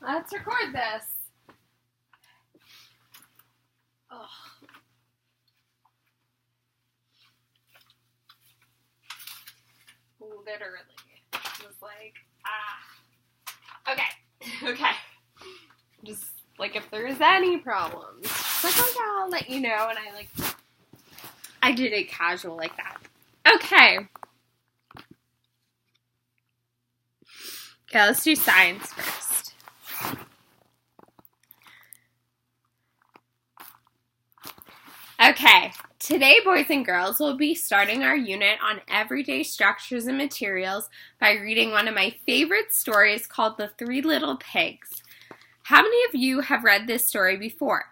Let's record this. Oh. Literally. It was like, Okay. Just, like, if there's any problems, like, oh yeah, I'll let you know, and I did it casual like that. Okay, let's do science first. Okay, today, boys and girls, we'll be starting our unit on everyday structures and materials by reading one of my favorite stories called The Three Little Pigs. How many of you have read this story before?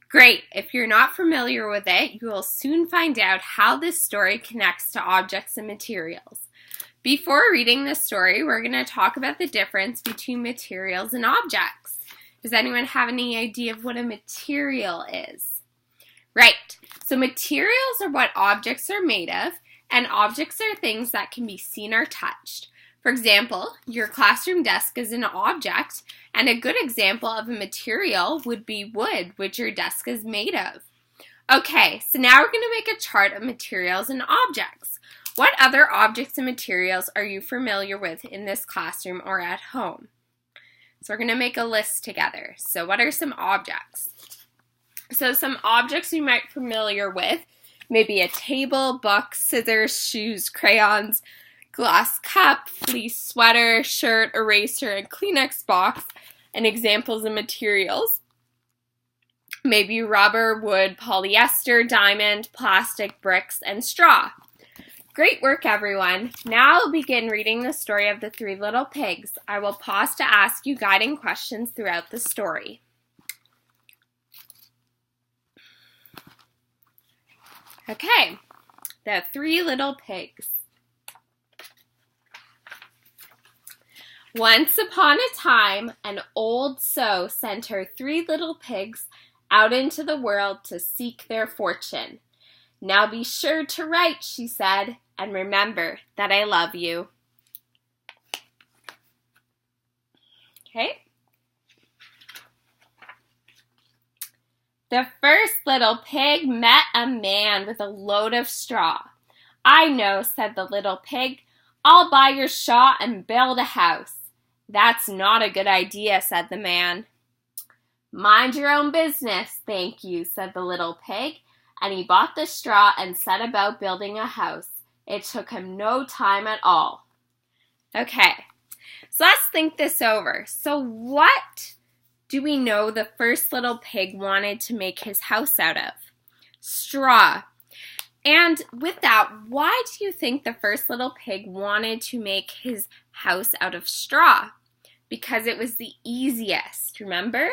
Great! If you're not familiar with it, you will soon find out how this story connects to objects and materials. Before reading this story, we're going to talk about the difference between materials and objects. Does anyone have any idea of what a material is? Right. So materials are what objects are made of, and objects are things that can be seen or touched. For example, your classroom desk is an object, and a good example of a material would be wood, which your desk is made of. Okay, so now we're going to make a chart of materials and objects. What other objects and materials are you familiar with in this classroom or at home? So we're going to make a list together. So what are some objects? So some objects you might be familiar with, maybe a table, books, scissors, shoes, crayons, glass cup, fleece sweater, shirt, eraser, and Kleenex box, and examples of materials. Maybe rubber, wood, polyester, diamond, plastic, bricks, and straw. Great work, everyone. Now I'll begin reading the story of the Three Little Pigs. I will pause to ask you guiding questions throughout the story. Okay, the Three Little Pigs. Once upon a time, an old sow sent her 3 little pigs out into the world to seek their fortune. Now be sure to write, she said, and remember that I love you. Okay. The first little pig met a man with a load of straw. I know, said the little pig. I'll buy your straw and build a house. That's not a good idea, said the man. Mind your own business, thank you, said the little pig, and he bought the straw and set about building a house. It took him no time at all. Okay, so let's think this over. So what do we know the first little pig wanted to make his house out of? Straw. And with that, why do you think the first little pig wanted to make his house out of straw? Because it was the easiest, remember?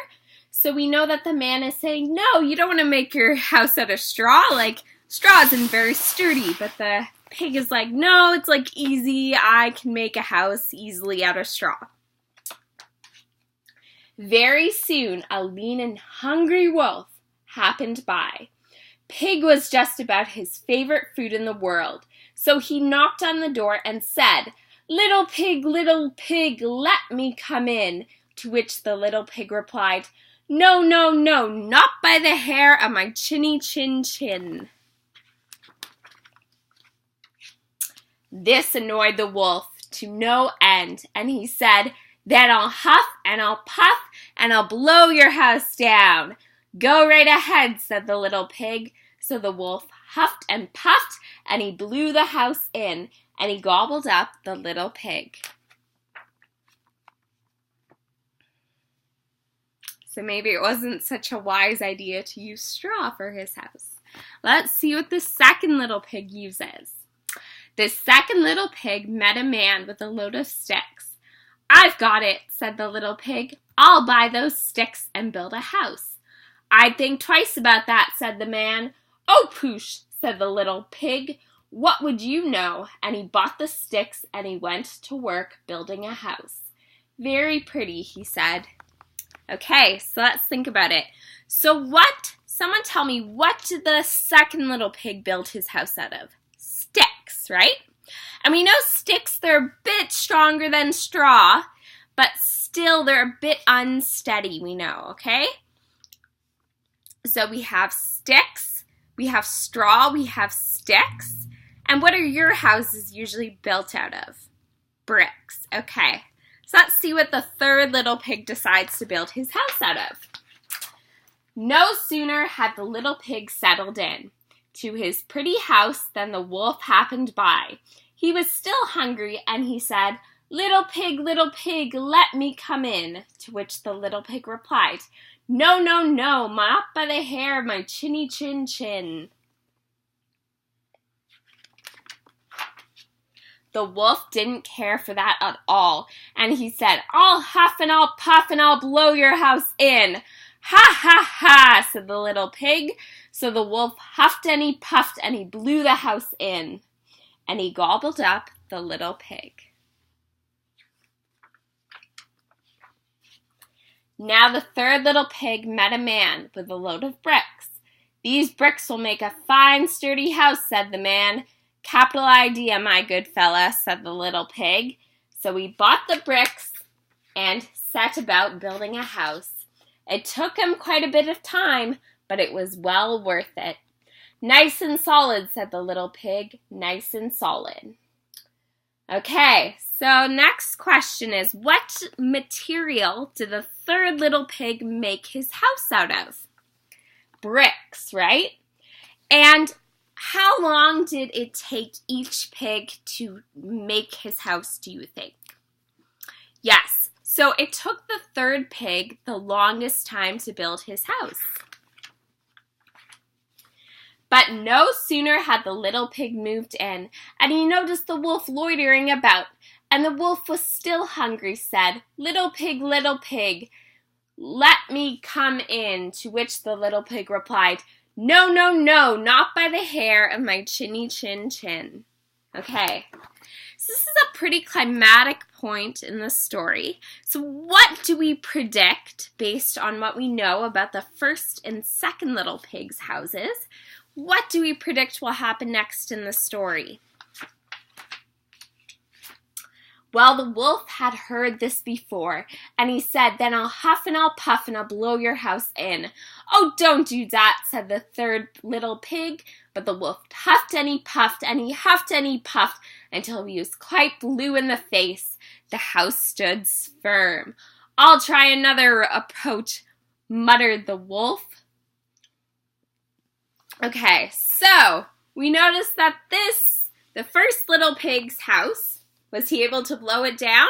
So we know that the man is saying, no, you don't want to make your house out of straw. Like, straw isn't very sturdy. But the pig is like, no, it's like easy. I can make a house easily out of straw. Very soon, a lean and hungry wolf happened by. Pig was just about his favorite food in the world, so he knocked on the door and said, little pig, let me come in." To which the little pig replied, "No, no, no, not by the hair of my chinny chin chin." This annoyed the wolf to no end, and he said, "Then I'll huff and I'll puff and I'll blow your house down." "Go right ahead," said the little pig. So the wolf huffed and puffed, and he blew the house in, and he gobbled up the little pig. So maybe it wasn't such a wise idea to use straw for his house. Let's see what the second little pig uses. The second little pig met a man with a load of sticks. "I've got it," said the little pig. "I'll buy those sticks and build a house." "I'd think twice about that," said the man. "Oh, poosh," said the little pig. "What would you know?" And he bought the sticks and he went to work building a house. "Very pretty," he said. Okay, so let's think about it. Someone tell me, what did the second little pig build his house out of? Sticks, right? And we know sticks, they're a bit stronger than straw, but still, they're a bit unsteady, we know, okay? So we have sticks, we have straw, we have sticks. And what are your houses usually built out of? Bricks. Okay. So let's see what the third little pig decides to build his house out of. No sooner had the little pig settled in to his pretty house than the wolf happened by. He was still hungry, and he said, little pig, let me come in." To which the little pig replied, "No, no, no, not by the hair of my chinny chin chin." The wolf didn't care for that at all, and he said, "I'll huff and I'll puff and I'll blow your house in." "Ha, ha, ha," said the little pig. So the wolf huffed and he puffed and he blew the house in, and he gobbled up the little pig. Now the third little pig met a man with a load of bricks. "These bricks will make a fine sturdy house," said the man. "Capital idea, my good fella," said the little pig. So he bought the bricks and set about building a house. It took him quite a bit of time, but it was well worth it. "Nice and solid," said the little pig. "Nice and solid." Okay, so next question is, what material did the third little pig make his house out of? Bricks, right? And how long did it take each pig to make his house, do you think? Yes, so it took the third pig the longest time to build his house. But no sooner had the little pig moved in, and he noticed the wolf loitering about, and the wolf was still hungry, said, little pig, let me come in," to which the little pig replied, "No, no, no, not by the hair of my chinny chin chin." Okay, so this is a pretty climatic point in the story. So what do we predict based on what we know about the first and second little pig's houses? What do we predict will happen next in the story? Well, the wolf had heard this before, and he said, "Then I'll huff and I'll puff and I'll blow your house in." "Oh, don't do that," said the third little pig. But the wolf huffed and he puffed and he huffed and he puffed until he was quite blue in the face. The house stood firm. "I'll try another approach," muttered the wolf. Okay, so we noticed that the first little pig's house, was he able to blow it down?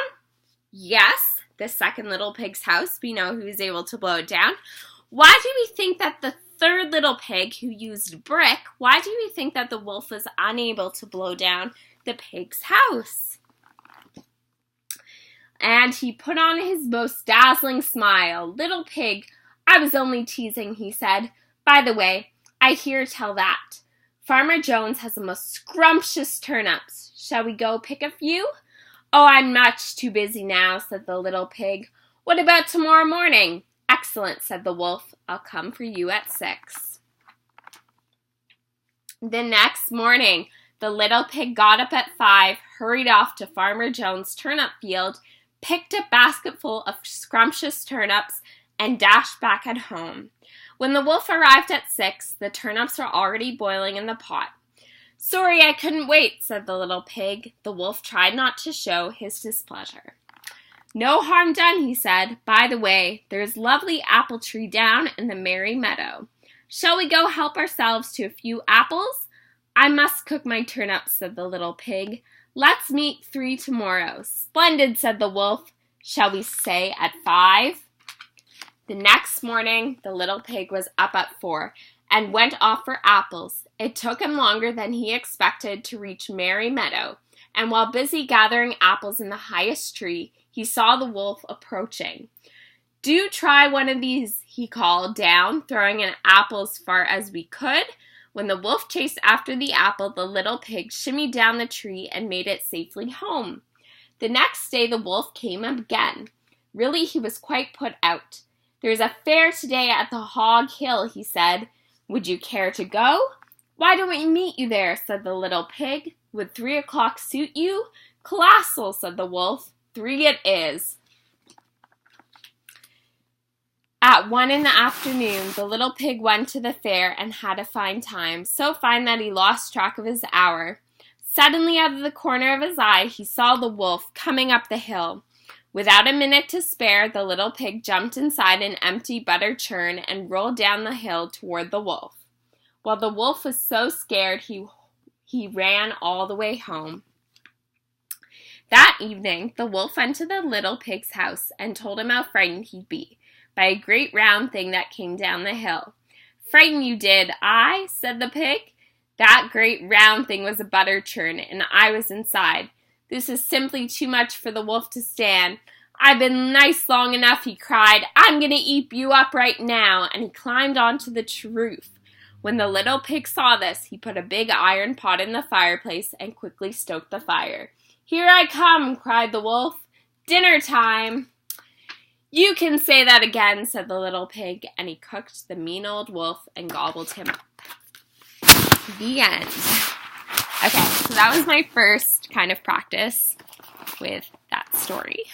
Yes. The second little pig's house, we know he was able to blow it down. Why do we think that the third little pig, who used brick, why do we think that the wolf was unable to blow down the pig's house? And he put on his most dazzling smile. "Little pig, I was only teasing," he said. "By the way, I hear tell that Farmer Jones has the most scrumptious turnips. Shall we go pick a few?" "Oh, I'm much too busy now," said the little pig. "What about tomorrow morning?" "Excellent," said the wolf. "I'll come for you at 6. The next morning, the little pig got up at 5, hurried off to Farmer Jones' turnip field, picked a basketful of scrumptious turnips, and dashed back at home. When the wolf arrived at 6, the turnips were already boiling in the pot. "Sorry I couldn't wait," said the little pig. The wolf tried not to show his displeasure. "No harm done," he said. "By the way, there's lovely apple tree down in the merry meadow. Shall we go help ourselves to a few apples?" "I must cook my turnips," said the little pig. "Let's meet 3 tomorrow." "Splendid," said the wolf. "Shall we say at 5? The next morning, the little pig was up at 4 and went off for apples. It took him longer than he expected to reach Merry Meadow, and while busy gathering apples in the highest tree, he saw the wolf approaching. "Do try one of these," he called down, throwing an apple as far as we could. When the wolf chased after the apple, the little pig shimmied down the tree and made it safely home. The next day the wolf came again. Really, he was quite put out. "There's a fair today at the Hog Hill," he said. "Would you care to go?" "Why don't we meet you there?" said the little pig. "Would 3 o'clock suit you?" "Colossal," said the wolf. 3 it is. At 1 in the afternoon, the little pig went to the fair and had a fine time, so fine that he lost track of his hour. Suddenly, out of the corner of his eye, he saw the wolf coming up the hill. Without a minute to spare, the little pig jumped inside an empty butter churn and rolled down the hill toward the wolf. Well, the wolf was so scared he ran all the way home. That evening, the wolf went to the little pig's house and told him how frightened he'd be by a great round thing that came down the hill. "Frighten you did I?" said the pig. "That great round thing was a butter churn, and I was inside. This is simply too much for the wolf to stand. I've been nice long enough," he cried. "I'm going to eat you up right now," and he climbed onto the roof. When the little pig saw this, he put a big iron pot in the fireplace and quickly stoked the fire. "Here I come," cried the wolf. "Dinner time." "You can say that again," said the little pig, and he cooked the mean old wolf and gobbled him up. The end. Okay, so that was my first kind of practice with that story.